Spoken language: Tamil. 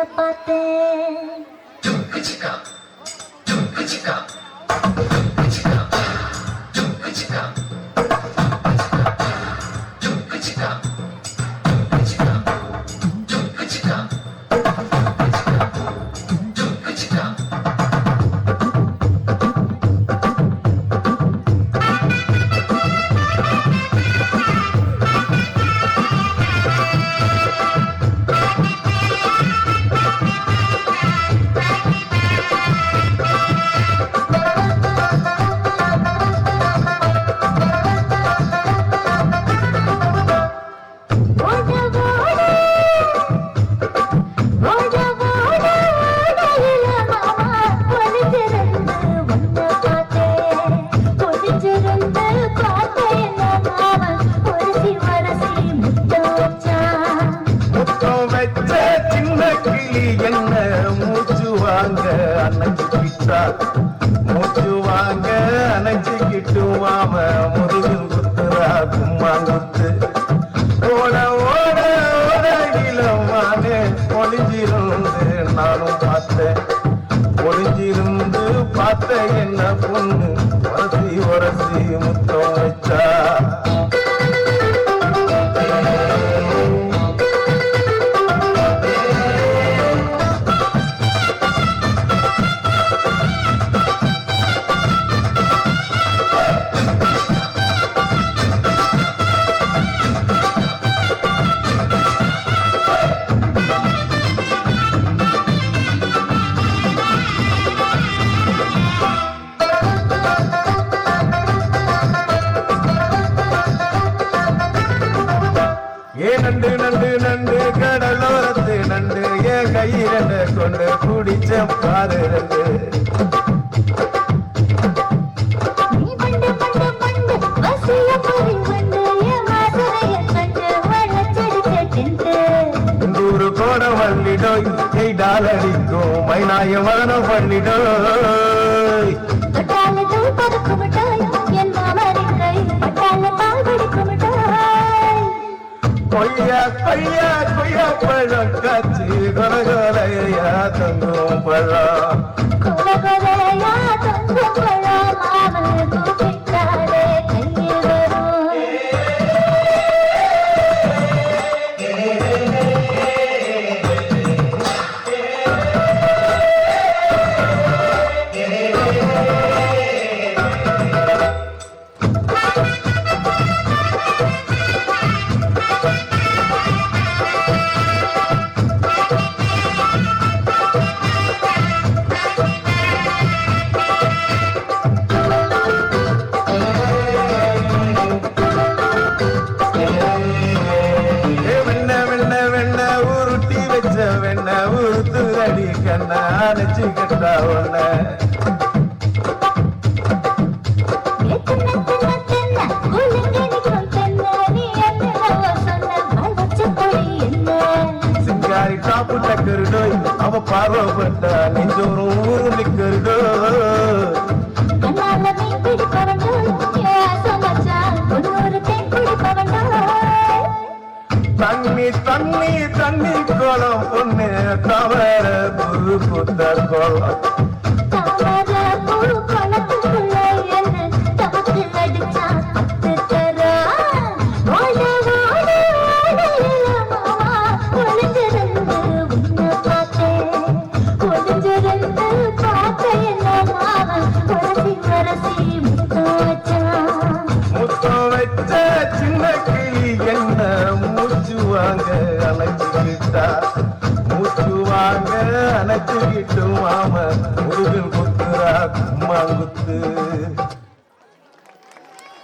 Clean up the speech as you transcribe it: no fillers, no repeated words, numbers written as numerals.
பார்த்தேன். மூச்சு வாங்க அணைச்சிக்கிட்டு மாம முதுகில் குத்துறா கும்மாங்குத்து ஓட ஓட ஓட இளமானே ஒளிஞ்சிருந்து நானும் பார்த்தேன் ஒளிஞ்சிருந்து பார்த்த என்ன பொண்ணு உரசி உரசி முத்தம் வச்சா நண்டு நண்டு நண்டு கடலோரத்து நண்டு என் கையில கொண்டு குடிச்ச பாரு ரெண்டு ஊரு கோட வள்ளிடோய் கைடால் அடிக்கும் மைனாய மதனம் பண்ணிடோய் கொய்யா கொய்யா கொய்யா பழம் காய்ச்சி கொலகொலையா தங்கும் பழம் கொலகொலையா தங்கும் பழம் மாமன் கூப்பிட்டாலே கையில் வரும். அணைச்சிக்கிட்டா ஒண்ண சிங்காரி டாப்பு டக்கருடோய் அவ பார்வப்பட்டா நெஞ்சோறும் ஊரு நிக்கருடோய் தண்ணி தண்ணி தண்ணி கோலம் பொண்ணு தவற புது புத்த கோலம் முத்தம் வச்ச சின்ன கிளி என்ன மூச்சு வாங்க அணைச்சுக்கிட்டா மூச்சு வாங்க அணைச்சுக்கிட்டு மாம முருகன் குத்துறா கும்மாங்குத்து